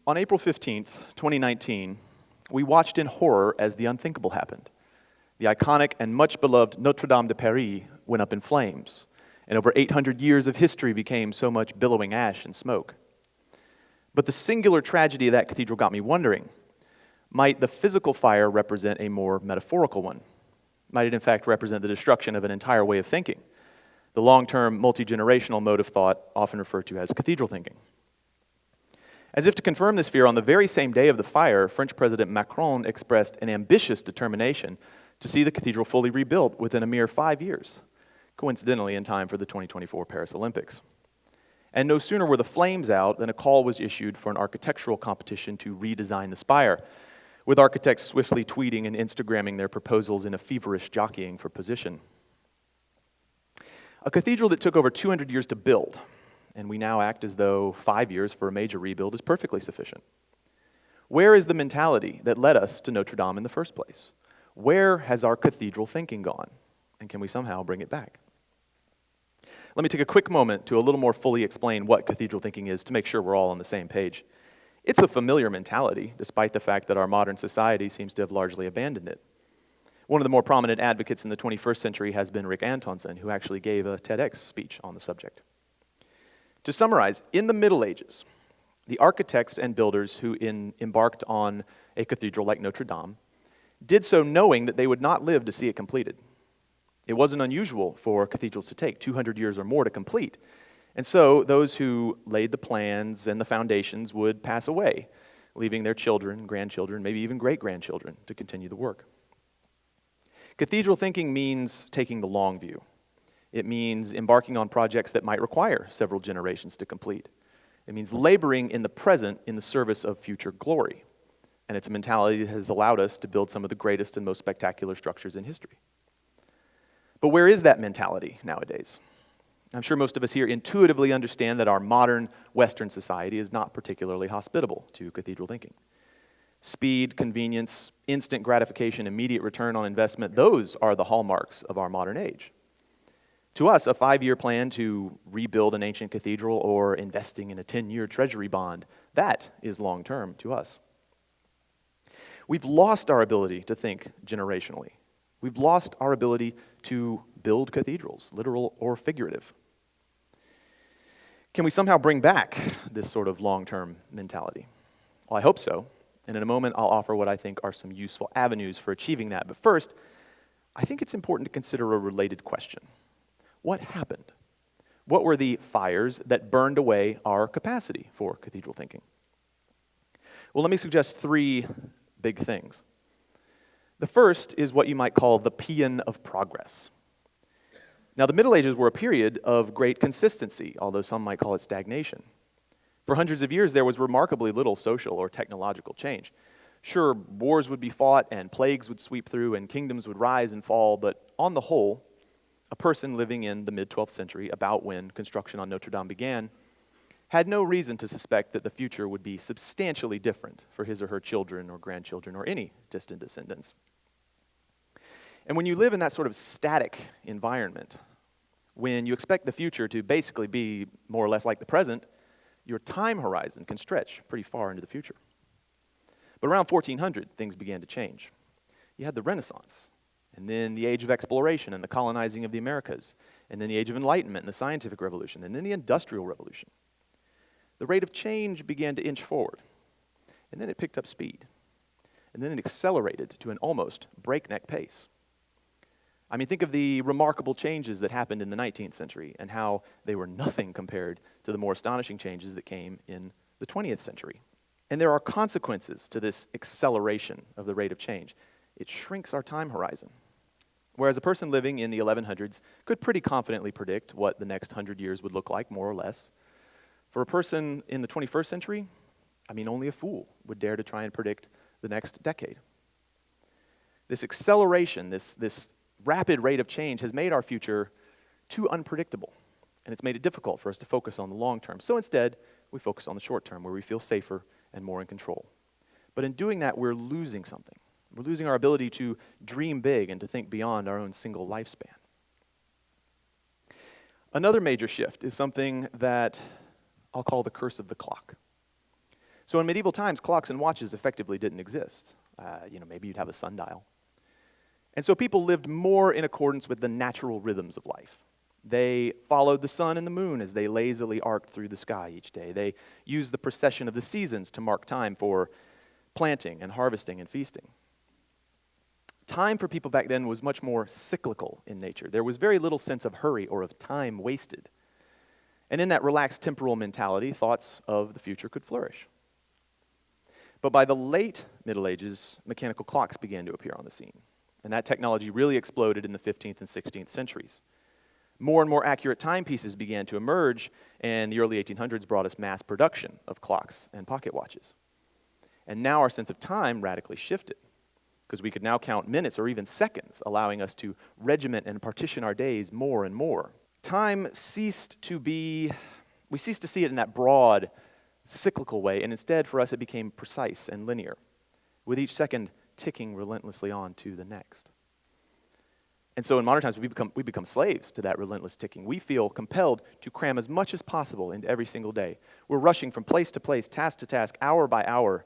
On April 15th, 2019, we watched in horror as the unthinkable happened. The iconic and much beloved Notre-Dame de Paris went up in flames, and over 800 years of history became so much billowing ash and smoke. But the singular tragedy of that cathedral got me wondering, might the physical fire represent a more metaphorical one? Might it in fact represent the destruction of an entire way of thinking? The long-term, multi-generational mode of thought often referred to as cathedral thinking. As if to confirm this fear, on the very same day of the fire, French President Macron expressed an ambitious determination to see the cathedral fully rebuilt within a mere 5 years, coincidentally in time for the 2024 Paris Olympics. And no sooner were the flames out than a call was issued for an architectural competition to redesign the spire, with architects swiftly tweeting and Instagramming their proposals in a feverish jockeying for position. A cathedral that took over 200 years to build, and we now act as though 5 years for a major rebuild is perfectly sufficient. Where is the mentality that led us to Notre Dame in the first place? Where has our cathedral thinking gone? And can we somehow bring it back? Let me take a quick moment to a little more fully explain what cathedral thinking is to make sure we're all on the same page. It's a familiar mentality, despite the fact that our modern society seems to have largely abandoned it. One of the more prominent advocates in the 21st century has been Rick Thompson, who actually gave a TEDx speech on the subject. To summarize, in the Middle Ages, the architects and builders who embarked on a cathedral like Notre Dame did so knowing that they would not live to see it completed. It wasn't unusual for cathedrals to take 200 years or more to complete. And so those who laid the plans and the foundations would pass away, leaving their children, grandchildren, maybe even great-grandchildren to continue the work. Cathedral thinking means taking the long view. It means embarking on projects that might require several generations to complete. It means laboring in the present in the service of future glory. And it's a mentality that has allowed us to build some of the greatest and most spectacular structures in history. But where is that mentality nowadays? I'm sure most of us here intuitively understand that our modern Western society is not particularly hospitable to cathedral thinking. Speed, convenience, instant gratification, immediate return on investment, those are the hallmarks of our modern age. To us, a 5-year plan to rebuild an ancient cathedral or investing in a 10-year treasury bond, that is long-term to us. We've lost our ability to think generationally. We've lost our ability to build cathedrals, literal or figurative. Can we somehow bring back this sort of long-term mentality? Well, I hope so. And in a moment, I'll offer what I think are some useful avenues for achieving that. But first, I think it's important to consider a related question. What happened? What were the fires that burned away our capacity for cathedral thinking? Well, let me suggest 3 big things. The first is what you might call the paean of progress. Now, the Middle Ages were a period of great consistency, although some might call it stagnation. For hundreds of years, there was remarkably little social or technological change. Sure, wars would be fought, and plagues would sweep through, and kingdoms would rise and fall, but on the whole, a person living in the mid-12th century, about when construction on Notre Dame began, had no reason to suspect that the future would be substantially different for his or her children or grandchildren or any distant descendants. And when you live in that sort of static environment, when you expect the future to basically be more or less like the present, your time horizon can stretch pretty far into the future. But around 1400, things began to change. You had the Renaissance, and then the Age of Exploration and the colonizing of the Americas, and then the Age of Enlightenment and the Scientific Revolution, and then the Industrial Revolution. The rate of change began to inch forward, and then it picked up speed, and then it accelerated to an almost breakneck pace. I mean, think of the remarkable changes that happened in the 19th century and how they were nothing compared to the more astonishing changes that came in the 20th century. And there are consequences to this acceleration of the rate of change. It shrinks our time horizon. Whereas a person living in the 1100s could pretty confidently predict what the next 100 years would look like, more or less. For a person in the 21st century, I mean, only a fool would dare to try and predict the next decade. This acceleration, this rapid rate of change has made our future too unpredictable, and it's made it difficult for us to focus on the long term. So instead, we focus on the short term, where we feel safer and more in control. But in doing that, we're losing something. We're losing our ability to dream big and to think beyond our own single lifespan. Another major shift is something that I'll call the curse of the clock. So in medieval times, clocks and watches effectively didn't exist. Maybe you'd have a sundial. And so people lived more in accordance with the natural rhythms of life. They followed the sun and the moon as they lazily arced through the sky each day. They used the procession of the seasons to mark time for planting and harvesting and feasting. Time for people back then was much more cyclical in nature. There was very little sense of hurry or of time wasted. And in that relaxed temporal mentality, thoughts of the future could flourish. But by the late Middle Ages, mechanical clocks began to appear on the scene. And that technology really exploded in the 15th and 16th centuries. More and more accurate timepieces began to emerge, and the early 1800s brought us mass production of clocks and pocket watches. And now our sense of time radically shifted, because we could now count minutes or even seconds, allowing us to regiment and partition our days more and more. Time ceased to see it in that broad, cyclical way, and instead for us it became precise and linear, with each second ticking relentlessly on to the next. And so in modern times, we become slaves to that relentless ticking. We feel compelled to cram as much as possible into every single day. We're rushing from place to place, task to task, hour by hour.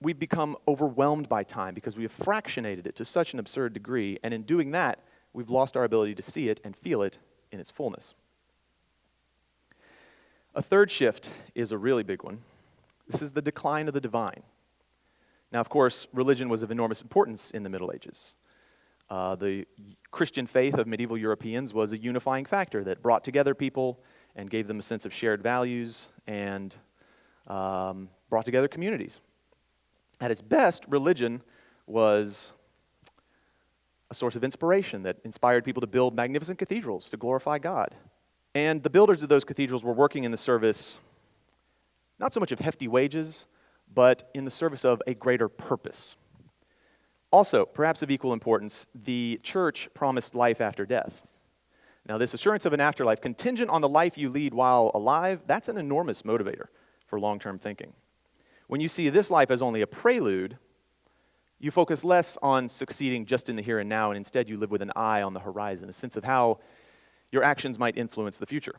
We've become overwhelmed by time because we have fractionated it to such an absurd degree, and in doing that, we've lost our ability to see it and feel it in its fullness. A third shift is a really big one. This is the decline of the divine. Now, of course, religion was of enormous importance in the Middle Ages. The Christian faith of medieval Europeans was a unifying factor that brought together people and gave them a sense of shared values and brought together communities. At its best, religion was a source of inspiration that inspired people to build magnificent cathedrals to glorify God. And the builders of those cathedrals were working in the service, not so much of hefty wages, but in the service of a greater purpose. Also, perhaps of equal importance, the church promised life after death. Now, this assurance of an afterlife contingent on the life you lead while alive, that's an enormous motivator for long-term thinking. When you see this life as only a prelude, you focus less on succeeding just in the here and now, and instead you live with an eye on the horizon, a sense of how your actions might influence the future.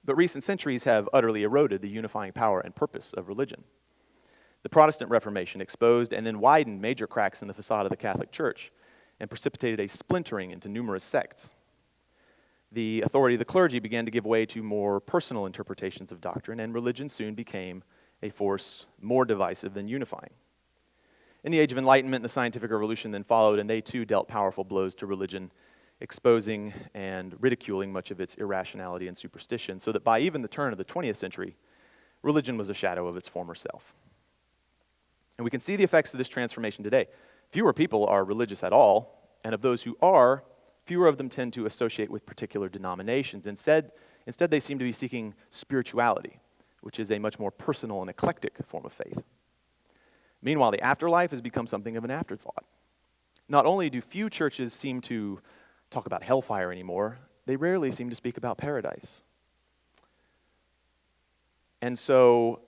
But recent centuries have utterly eroded the unifying power and purpose of religion. The Protestant Reformation exposed and then widened major cracks in the facade of the Catholic Church and precipitated a splintering into numerous sects. The authority of the clergy began to give way to more personal interpretations of doctrine, and religion soon became a force more divisive than unifying. In the Age of Enlightenment, the scientific revolution then followed, and they too dealt powerful blows to religion, exposing and ridiculing much of its irrationality and superstition, so that by even the turn of the 20th century, religion was a shadow of its former self. And we can see the effects of this transformation today. Fewer people are religious at all, and of those who are, fewer of them tend to associate with particular denominations. Instead, they seem to be seeking spirituality, which is a much more personal and eclectic form of faith. Meanwhile, the afterlife has become something of an afterthought. Not only do few churches seem to talk about hellfire anymore, they rarely seem to speak about paradise. And so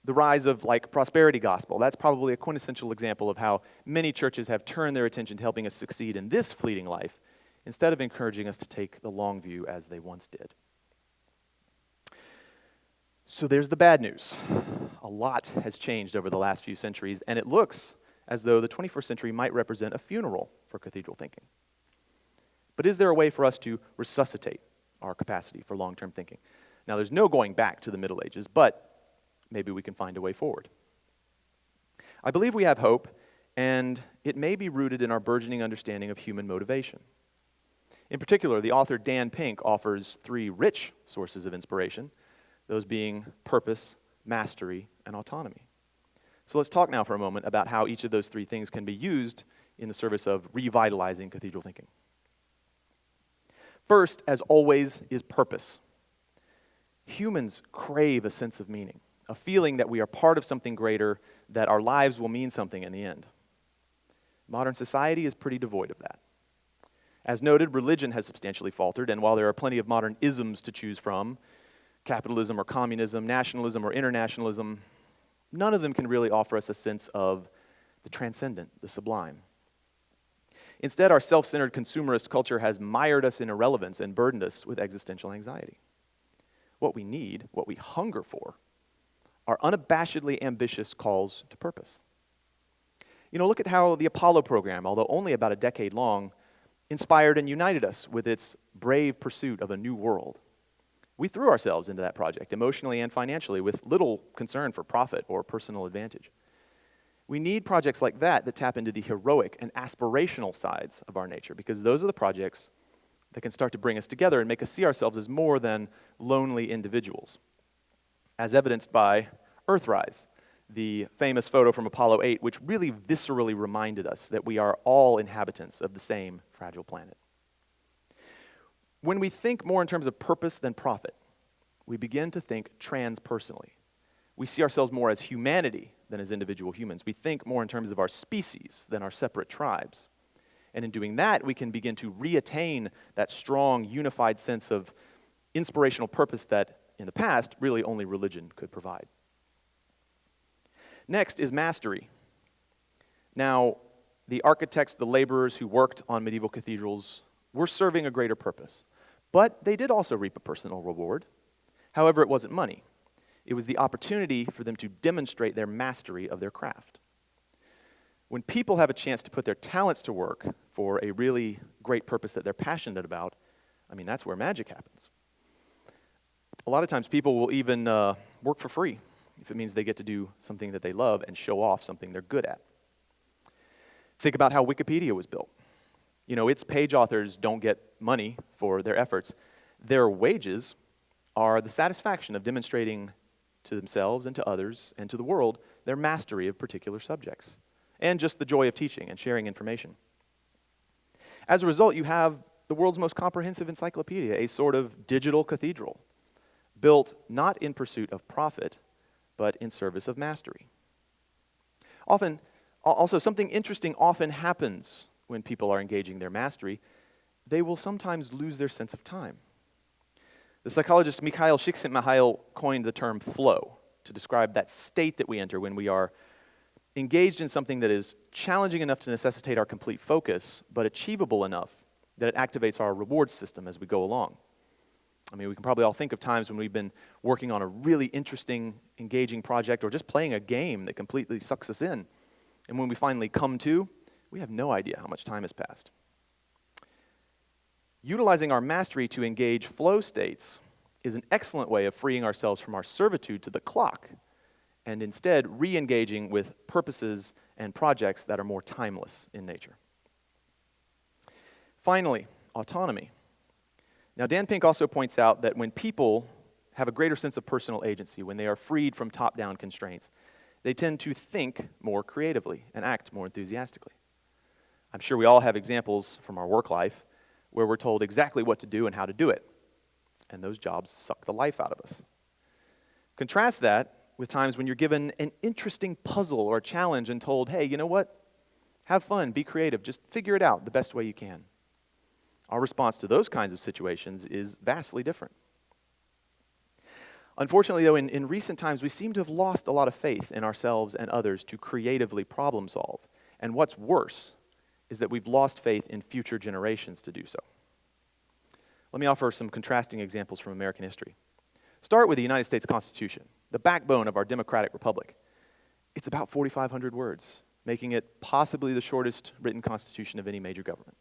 the rise of prosperity gospel, that's probably a quintessential example of how many churches have turned their attention to helping us succeed in this fleeting life instead of encouraging us to take the long view as they once did. So there's the bad news. A lot has changed over the last few centuries, and it looks as though the 21st century might represent a funeral for cathedral thinking. But is there a way for us to resuscitate our capacity for long-term thinking? Now, there's no going back to the Middle Ages, but maybe we can find a way forward. I believe we have hope, and it may be rooted in our burgeoning understanding of human motivation. In particular, the author Dan Pink offers 3 rich sources of inspiration, those being purpose, mastery, and autonomy. So let's talk now for a moment about how each of those 3 things can be used in the service of revitalizing cathedral thinking. First, as always, is purpose. Humans crave a sense of meaning, a feeling that we are part of something greater, that our lives will mean something in the end. Modern society is pretty devoid of that. As noted, religion has substantially faltered, and while there are plenty of modern isms to choose from, capitalism or communism, nationalism or internationalism, none of them can really offer us a sense of the transcendent, the sublime. Instead, our self-centered consumerist culture has mired us in irrelevance and burdened us with existential anxiety. what we need, what we hunger for, are unabashedly ambitious calls to purpose. Look at how the Apollo program, although only about a decade long, inspired and united us with its brave pursuit of a new world. We threw ourselves into that project, emotionally and financially, with little concern for profit or personal advantage. We need projects like that tap into the heroic and aspirational sides of our nature, because those are the projects that can start to bring us together and make us see ourselves as more than lonely individuals, as evidenced by Earthrise, the famous photo from Apollo 8, which really viscerally reminded us that we are all inhabitants of the same fragile planet. When we think more in terms of purpose than profit, we begin to think transpersonally. We see ourselves more as humanity than as individual humans. We think more in terms of our species than our separate tribes. And in doing that, we can begin to reattain that strong, unified sense of inspirational purpose that, in the past, really only religion could provide. Next is mastery. Now, the architects, the laborers who worked on medieval cathedrals were serving a greater purpose. But they did also reap a personal reward. However, it wasn't money. It was the opportunity for them to demonstrate their mastery of their craft. When people have a chance to put their talents to work for a really great purpose that they're passionate about, that's where magic happens. A lot of times people will even work for free if it means they get to do something that they love and show off something they're good at. Think about how Wikipedia was built. Its page authors don't get money for their efforts. Their wages are the satisfaction of demonstrating to themselves and to others and to the world their mastery of particular subjects, and just the joy of teaching and sharing information. As a result, you have the world's most comprehensive encyclopedia, a sort of digital cathedral, built not in pursuit of profit, but in service of mastery. Also, something interesting often happens when people are engaging their mastery. They will sometimes lose their sense of time. The psychologist Mikhail Csikszentmihalyi coined the term flow to describe that state that we enter when we are engaged in something that is challenging enough to necessitate our complete focus, but achievable enough that it activates our reward system as we go along. We can probably all think of times when we've been working on a really interesting, engaging project or just playing a game that completely sucks us in. And when we finally come to, we have no idea how much time has passed. Utilizing our mastery to engage flow states is an excellent way of freeing ourselves from our servitude to the clock and instead re-engaging with purposes and projects that are more timeless in nature. Finally, autonomy. Now, Dan Pink also points out that when people have a greater sense of personal agency, when they are freed from top-down constraints, they tend to think more creatively and act more enthusiastically. I'm sure we all have examples from our work life where we're told exactly what to do and how to do it, and those jobs suck the life out of us. Contrast that with times when you're given an interesting puzzle or a challenge and told, hey, you know what? Have fun, be creative, just figure it out the best way you can. Our response to those kinds of situations is vastly different. Unfortunately, though, in recent times, we seem to have lost a lot of faith in ourselves and others to creatively problem solve. And what's worse is that we've lost faith in future generations to do so. Let me offer some contrasting examples from American history. Start with the United States Constitution, the backbone of our democratic republic. It's about 4,500 words, making it possibly the shortest written constitution of any major government.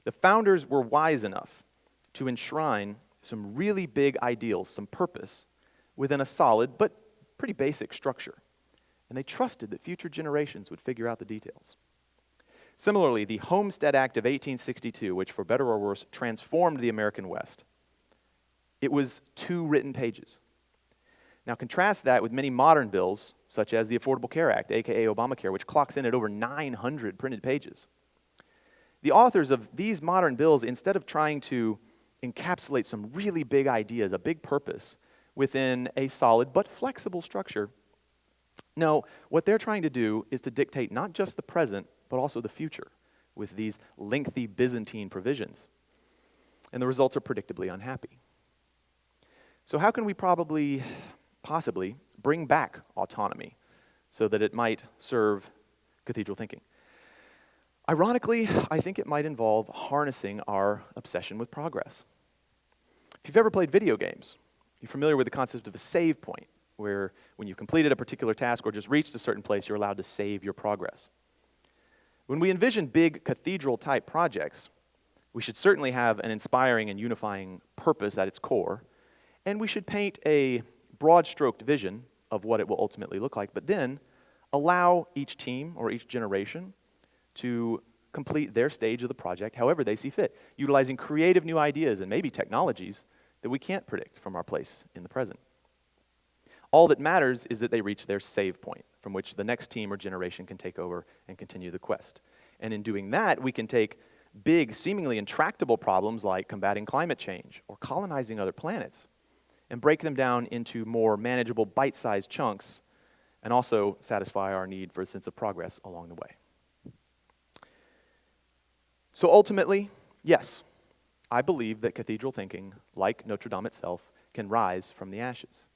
The founders were wise enough to enshrine some really big ideals, some purpose, within a solid but pretty basic structure. And they trusted that future generations would figure out the details. Similarly, the Homestead Act of 1862, which for better or worse transformed the American West, it was 2 written pages. Now contrast that with many modern bills, such as the Affordable Care Act, aka Obamacare, which clocks in at over 900 printed pages. The authors of these modern bills, instead of trying to encapsulate some really big ideas, a big purpose, within a solid but flexible structure, no, what they're trying to do is to dictate not just the present, but also the future, with these lengthy Byzantine provisions. And the results are predictably unhappy. So how can we possibly, bring back autonomy so that it might serve cathedral thinking? Ironically, I think it might involve harnessing our obsession with progress. If you've ever played video games, You're familiar with the concept of a save point, where when you've completed a particular task or just reached a certain place, you're allowed to save your progress. When we envision big cathedral-type projects, we should certainly have an inspiring and unifying purpose at its core, and we should paint a broad-stroked vision of what it will ultimately look like, but then allow each team or each generation to complete their stage of the project however they see fit, utilizing creative new ideas and maybe technologies that we can't predict from our place in the present. All that matters is that they reach their save point, from which the next team or generation can take over and continue the quest. And in doing that, we can take big, seemingly intractable problems like combating climate change or colonizing other planets and break them down into more manageable bite-sized chunks and also satisfy our need for a sense of progress along the way. So ultimately, yes, I believe that cathedral thinking, like Notre-Dame itself, can rise from the ashes.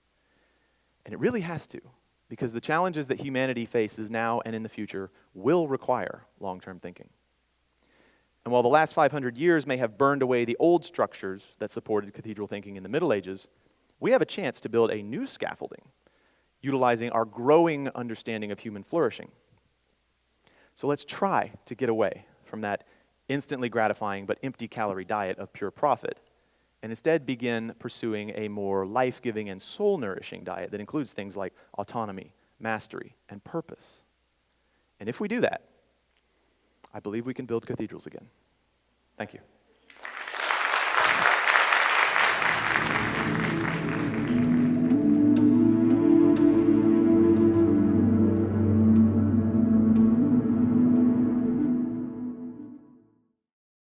And it really has to, because the challenges that humanity faces now and in the future will require long-term thinking. And while the last 500 years may have burned away the old structures that supported cathedral thinking in the Middle Ages, we have a chance to build a new scaffolding, utilizing our growing understanding of human flourishing. So let's try to get away from that instantly gratifying but empty-calorie diet of pure profit, and instead begin pursuing a more life-giving and soul-nourishing diet that includes things like autonomy, mastery, and purpose. And if we do that, I believe we can build cathedrals again. Thank you.